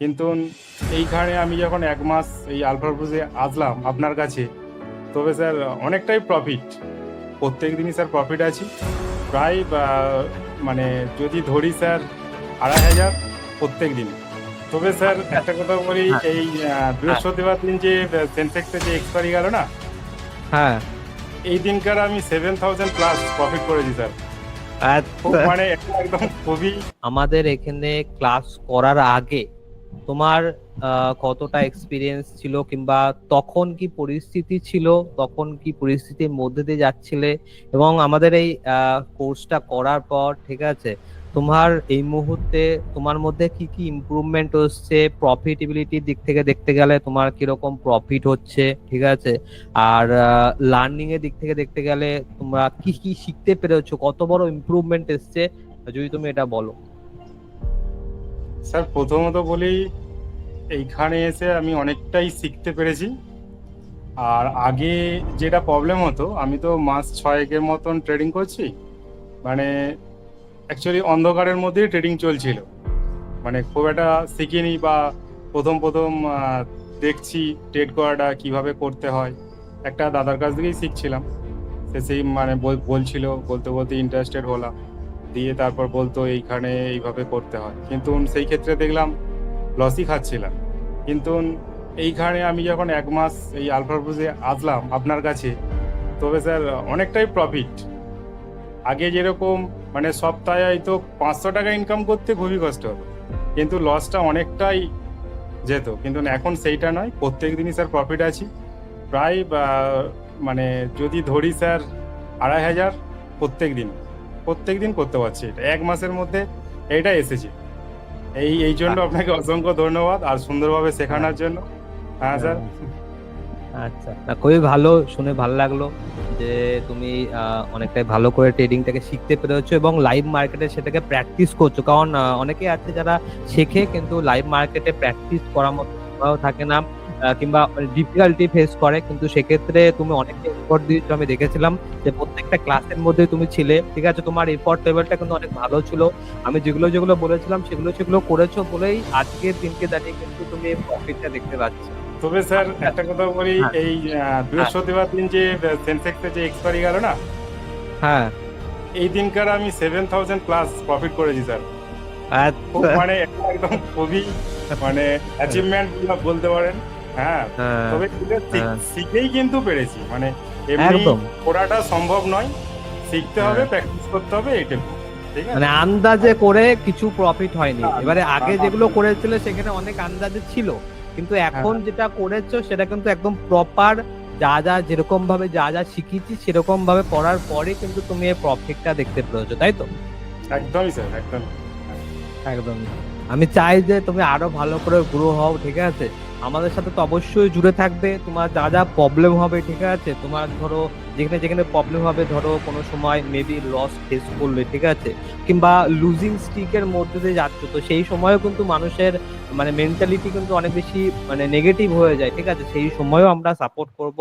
কিন্তু এইখানে আমি যখন ১ মাস এই আলফা ব্রুজে আসলাম আপনার কাছে, তবে স্যার অনেকটাই প্রফিট। প্রত্যেকদিনই স্যার প্রফিট আছি। প্রায় মানে যদি ধরি স্যার ২,৫০০ প্রত্যেকদিন। তবে স্যার আচ্ছা। একটা কথা বলি, হ্যাঁ, এই হ্যাঁ, বৃহস্পতিবার দিন যে সেন্সেক্সে যে এক্সপায়ারি গেল না, হ্যাঁ। এই দিনকার আমি ৭,০০০ প্লাস প্রফিট করেছি স্যার। খুব আচ্ছা। মানে এটা একদম খুবই আমাদের এখানে ক্লাস করার আগে তোমার কতটা এক্সপিরিয়েন্স ছিল, কিংবা তখন কি পরিস্থিতি ছিল, তখন কি পরিস্থিতির মধ্যে দিয়ে যাচ্ছিলে, এবং আমাদের এই কোর্সটা করার পর ঠিক আছে তোমার এই মুহূর্তে তোমার মধ্যে কি কি ইমপ্রুভমেন্ট হচ্ছে, প্রফিটেবিলিটির দিক থেকে দেখতে গেলে তোমার কিরকম প্রফিট হচ্ছে, ঠিক আছে, আর লার্নিং এর দিক থেকে দেখতে গেলে তোমরা কি কি শিখতে পেরেছো, কত বড় ইমপ্রুভমেন্ট এসছে, যদি তুমি এটা বলো। স্যার প্রথমত বলি, এইখানে এসে আমি অনেকটাই শিখতে পেরেছি। আর আগে যেটা প্রবলেম হতো, আমি তো মাস ৬ মতন ট্রেডিং করছি, মানে অ্যাকচুয়ালি অন্ধকারের মধ্যেই ট্রেডিং চলছিল। মানে খুব একটা শিখিনি, বা প্রথম প্রথম দেখছি ট্রেড করাটা কিভাবে করতে হয়, একটা দাদার কাছ থেকেই শিখছিলাম। সে সেই মানে বলছিল, বলতে বলতে ইন্টারেস্টেড হলাম, দিয়ে তারপর বলতো এইখানে এইভাবে করতে হয়, কিন্তু সেই ক্ষেত্রে দেখলাম লসই খাচ্ছিলাম। কিন্তু এইখানে আমি যখন ১ মাস এই আলফা ব্রুজে আসলাম আপনার কাছে, তবে স্যার অনেকটাই প্রফিট। আগে যেরকম মানে সপ্তাহে হয়তো ৫০০ টাকা ইনকাম করতে খুবই কষ্ট হতো, কিন্তু লসটা অনেকটাই যেত। কিন্তু এখন সেইটা নয়, প্রত্যেক দিনই স্যার প্রফিট আছি। প্রায় মানে যদি ধরি স্যার ২,৫০০ প্রত্যেক দিন করতে পারছি। এটা ১ মাসের মধ্যে এইটা এসেছে। এই জন্য আপনাকে অসংখ্য ধন্যবাদ, আর সুন্দরভাবে শেখানোর জন্য। হ্যাঁ স্যার। আচ্ছা, না খুবই ভালো, শুনে ভালো লাগলো যে তুমি অনেকটাই ভালো করে ট্রেডিংটাকে শিখতে পেরেছো এবং লাইভ মার্কেটে সেটাকে প্র্যাকটিস করছো। কারণ অনেকে আছে যারা শেখে কিন্তু লাইভ মার্কেটে প্র্যাকটিস করার মতো সময়ও থাকে না, কিংবা ডিফিকাল্টি ফেস করে, কিন্তু সেক্ষেত্রে তুমি অনেকটা এফোর্ট দিয়েছো। আমি দেখেছিলাম যে প্রত্যেকটা ক্লাসের মধ্যে তুমি ছিলে, ঠিক আছে, তোমার এফোর্ট লেভেলটা কিন্তু অনেক ভালো ছিল। আমি যেগুলো যেগুলো বলেছিলাম সেগুলো সেগুলো করেছো বলেই আজকের দিনকে দাঁড়িয়ে কিন্তু তুমি এই প্রফিটটা দেখতে পাচ্ছ। তবে স্যার আচ্ছা। একটা কথা বলি, হ্যাঁ, এই হ্যাঁ, বৃহস্পতিবার দিন যে সেন্সেক্সে যে এক্সপায়ারি গেল না, হ্যাঁ। এই দিনকার আমি ৭,০০০ প্লাস প্রফিট করেছি স্যার। খুব আচ্ছা। মানে এটা একদম খুবই মানে অ্যাচিভমেন্ট বলতে পারেন। হ্যাঁ। হ্যাঁ, তবে এটা হ্যাঁ, শিখেই কিন্তু পেরেছি, মানে এমনি একদম। করাটা সম্ভব নয়, শিখতে হবে, হ্যাঁ, প্র্যাকটিস করতে হবে, এইটুকু। ঠিক মানে আছে। আন্দাজে করে কিছু প্রফিট হয়নি। না, এবারে না, আগে না, যেগুলো করেছিলে সেখানে অনেক আন্দাজে ছিল, কিন্তু এখন হ্যাঁ, যেটা করেছো সেটা কিন্তু একদম প্রপার, যা যা যেরকম ভাবে যা যা শিখেছি সেরকম ভাবে করার পরে কিন্তু তুমি এই প্রফিটটা দেখতে পেরেছো, তাই তো? একদমই স্যার, একদমই। হ্যাঁ। একদম। আমি চাই যে তুমি আরো ভালো করে গ্রো হও, ঠিক আছে, আমাদের সাথে তো অবশ্যই জুড়ে থাকবে। তোমার যা যা প্রবলেম হবে, ঠিক আছে, তোমার ধরো যেখানে যেখানে প্রবলেম হবে, ধরো কোনো সময় মেবি লস ফেস করলে, ঠিক আছে, কিংবা লুজিং স্ট্রিকের মধ্যে দিয়ে যাচ্ছ, তো সেই সময়ও কিন্তু মানুষের মানে মেন্টালিটি কিন্তু অনেক বেশি মানে নেগেটিভ হয়ে যায়, ঠিক আছে, সেই সময়ও আমরা সাপোর্ট করব।